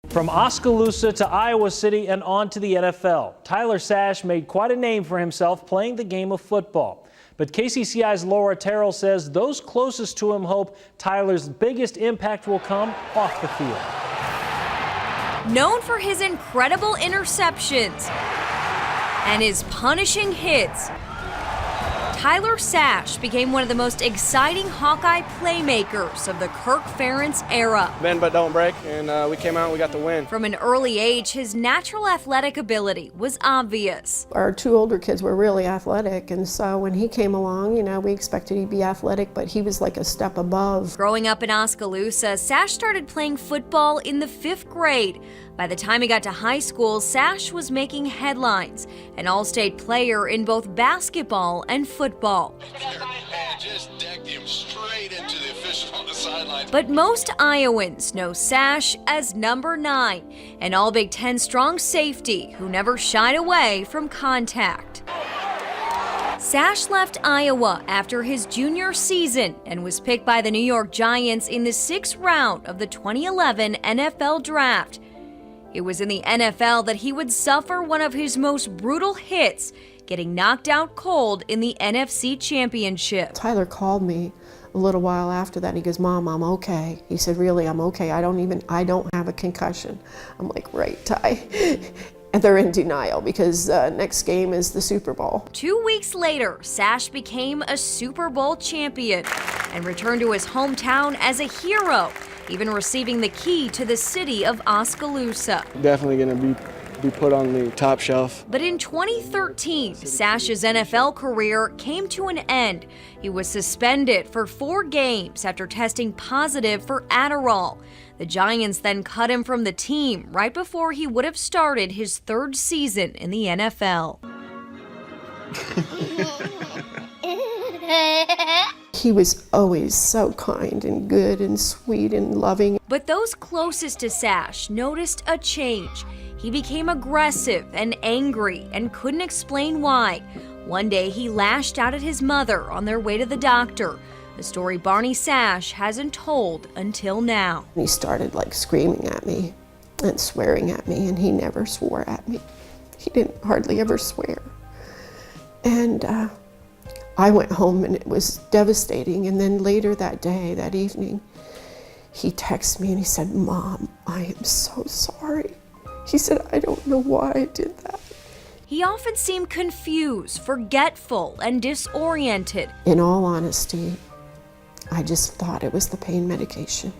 From Oskaloosa to Iowa City and on to the NFL, Tyler Sash made quite a name for himself playing the game of football. But KCCI's Laura Terrell says those closest to him hope Tyler's biggest impact will come off the field. Known for his incredible interceptions and his punishing hits, Tyler Sash became one of the most exciting Hawkeye playmakers of the Kirk Ferentz era. Bend but don't break, and we came out and we got the win. From an early age, his natural athletic ability was obvious. Our two older kids were really athletic, and so when he came along, we expected he'd be athletic, but he was like a step above. Growing up in Oskaloosa, Sash started playing football in the 5th grade. By the time he got to high school, Sash was making headlines, an all-state player in both basketball and football. Just decked him straight into the official on the sideline. But most Iowans know Sash as number 9, an all Big Ten strong safety who never shied away from contact. Sash left Iowa after his junior season and was picked by the New York Giants in the 6th round of the 2011 NFL Draft. It was in the NFL that he would suffer one of his most brutal hits, getting knocked out cold in the NFC Championship. Tyler called me a little while after that. He goes, "Mom, I'm okay." He said, "Really, I'm okay. I don't have a concussion." I'm like, "Right, Ty." And they're in denial because next game is the Super Bowl. 2 weeks later, Sash became a Super Bowl champion and returned to his hometown as a hero, even receiving the key to the city of Oskaloosa. Definitely going to be put on the top shelf. But in 2013, Sash's NFL career came to an end. He was suspended for 4 games after testing positive for Adderall. The Giants then cut him from the team right before he would have started his 3rd season in the NFL. He was always so kind and good and sweet and loving. But those closest to Sash noticed a change. He became aggressive and angry and couldn't explain why. One day he lashed out at his mother on their way to the doctor, a story Barney Sash hasn't told until now. He started screaming at me and swearing at me, and he never swore at me. He didn't hardly ever swear. And I went home and it was devastating. And then later that day, that evening, he texted me and he said, "Mom, I am so sorry." He said, "I don't know why I did that." He often seemed confused, forgetful, and disoriented. In all honesty, I just thought it was the pain medication.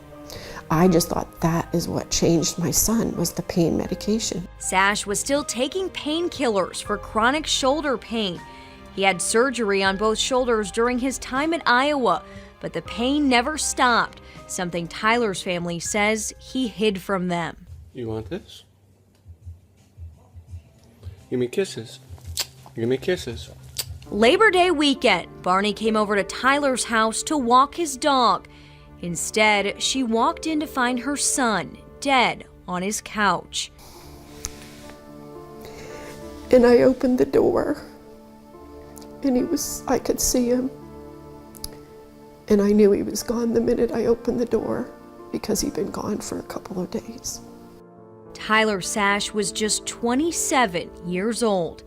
I just thought that is what changed my son, was the pain medication. Sash was still taking painkillers for chronic shoulder pain. He had surgery on both shoulders during his time in Iowa, but the pain never stopped, something Tyler's family says he hid from them. You want this? Give me kisses. Give me kisses. Labor Day weekend, Barney came over to Tyler's house to walk his dog. Instead, she walked in to find her son dead on his couch. And I opened the door, and I could see him. And I knew he was gone the minute I opened the door because he'd been gone for a couple of days. Tyler Sash was just 27 years old.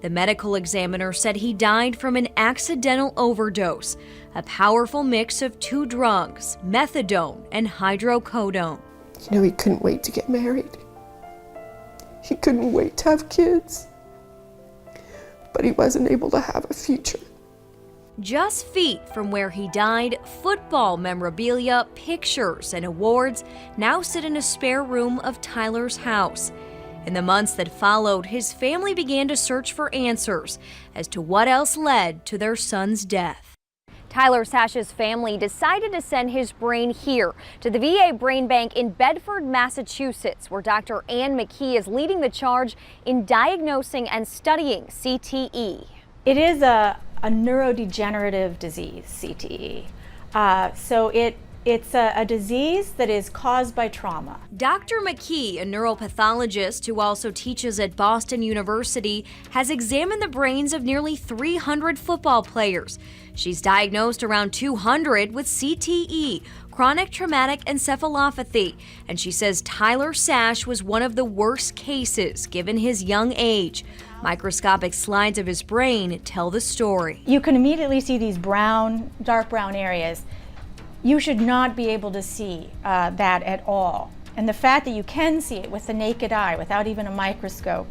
The medical examiner said he died from an accidental overdose, a powerful mix of 2 drugs, methadone and hydrocodone. He couldn't wait to get married. He couldn't wait to have kids. But he wasn't able to have a future. Just feet from where he died, football memorabilia, pictures, and awards now sit in a spare room of Tyler's house. In the months that followed, his family began to search for answers as to what else led to their son's death. Tyler Sash's family decided to send his brain here to the VA Brain Bank in Bedford, Massachusetts, where Dr. Ann McKee is leading the charge in diagnosing and studying CTE. It is a neurodegenerative disease, CTE. So it It's a disease that is caused by trauma. Dr. McKee, a neuropathologist who also teaches at Boston University, has examined the brains of nearly 300 football players. She's diagnosed around 200 with CTE, chronic traumatic encephalopathy, and she says Tyler Sash was one of the worst cases given his young age. Microscopic slides of his brain tell the story. You can immediately see these brown, dark brown areas. You should not be able to see that at all. And the fact that you can see it with the naked eye without even a microscope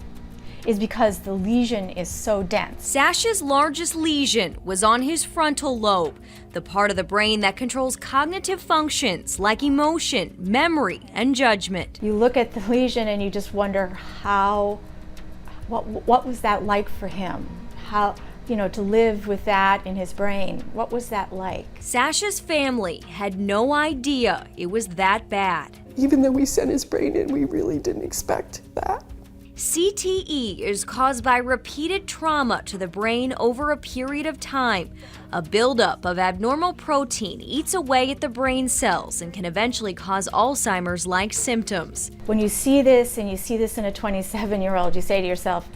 is because the lesion is so dense. Sash's largest lesion was on his frontal lobe, the part of the brain that controls cognitive functions like emotion, memory, and judgment. You look at the lesion and you just wonder what was that like for him? How, to live with that in his brain. What was that like? Sash's family had no idea it was that bad. Even though we sent his brain in, we really didn't expect that. CTE is caused by repeated trauma to the brain over a period of time. A buildup of abnormal protein eats away at the brain cells and can eventually cause Alzheimer's-like symptoms. When you see this and you see this in a 27-year-old, you say to yourself,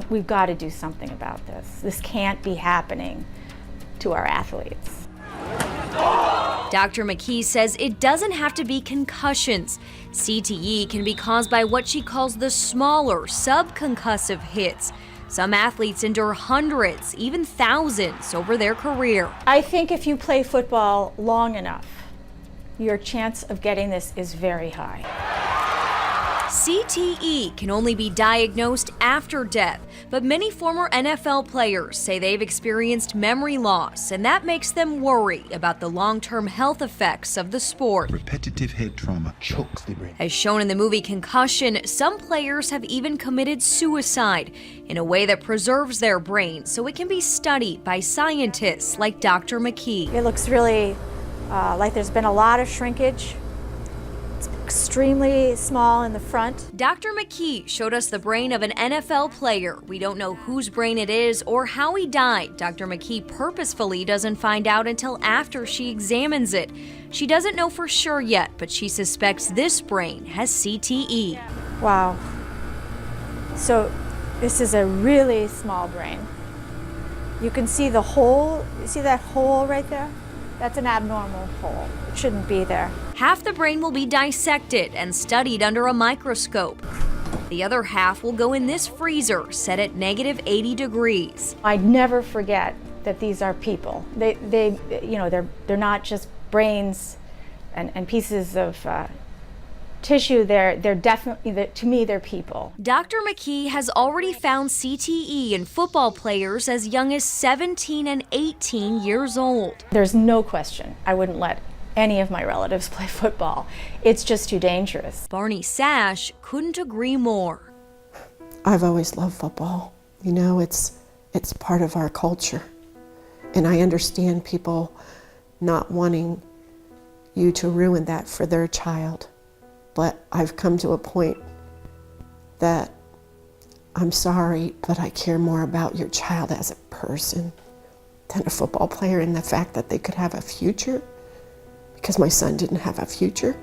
we've got to do something about this. This can't be happening to our athletes. Dr. McKee says it doesn't have to be concussions. CTE can be caused by what she calls the smaller, subconcussive hits. Some athletes endure hundreds, even thousands over their career. I think if you play football long enough, your chance of getting this is very high. CTE can only be diagnosed after death, but many former NFL players say they've experienced memory loss, and that makes them worry about the long-term health effects of the sport. Repetitive head trauma chokes the brain. As shown in the movie Concussion, some players have even committed suicide in a way that preserves their brain so it can be studied by scientists like Dr. McKee. It looks really like there's been a lot of shrinkage. Extremely small in the front. Dr. McKee showed us the brain of an NFL player. We don't know whose brain it is or how he died. Dr. McKee purposefully doesn't find out until after she examines it. She doesn't know for sure yet, but she suspects this brain has CTE. Wow. So this is a really small brain. You can see the hole. You see that hole right there? That's an abnormal hole. It shouldn't be there. Half the brain will be dissected and studied under a microscope. The other half will go in this freezer set at -80 degrees. I'd never forget that these are people. They're not just brains and pieces of tissue. They're definitely, to me, they're people. Dr. McKee has already found CTE in football players as young as 17 and 18 years old. There's no question I wouldn't let any of my relatives play football. It's just too dangerous. Barney Sash couldn't agree more. I've always loved football. It's part of our culture. And I understand people not wanting you to ruin that for their child. But I've come to a point that I'm sorry, but I care more about your child as a person than a football player and the fact that they could have a future, because my son didn't have a future.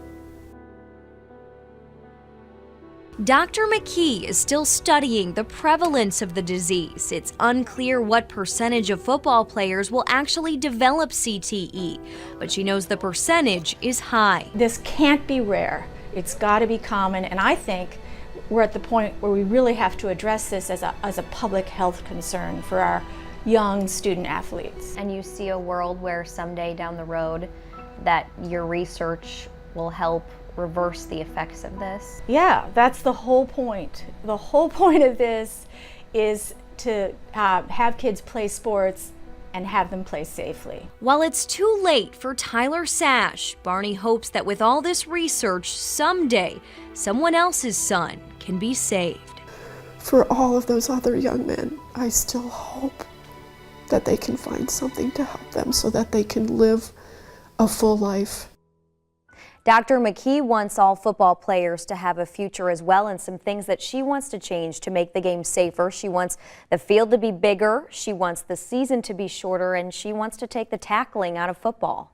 Dr. McKee is still studying the prevalence of the disease. It's unclear what percentage of football players will actually develop CTE, but she knows the percentage is high. This can't be rare. It's got to be common, and I think we're at the point where we really have to address this as a public health concern for our young student athletes. And you see a world where someday down the road that your research will help reverse the effects of this? Yeah, that's the whole point. The whole point of this is to have kids play sports and have them play safely. While it's too late for Tyler Sash, Barney hopes that with all this research, someday someone else's son can be saved. For all of those other young men, I still hope that they can find something to help them so that they can live a full life. Dr. McKee wants all football players to have a future as well, and some things that she wants to change to make the game safer. She wants the field to be bigger, she wants the season to be shorter, and she wants to take the tackling out of football.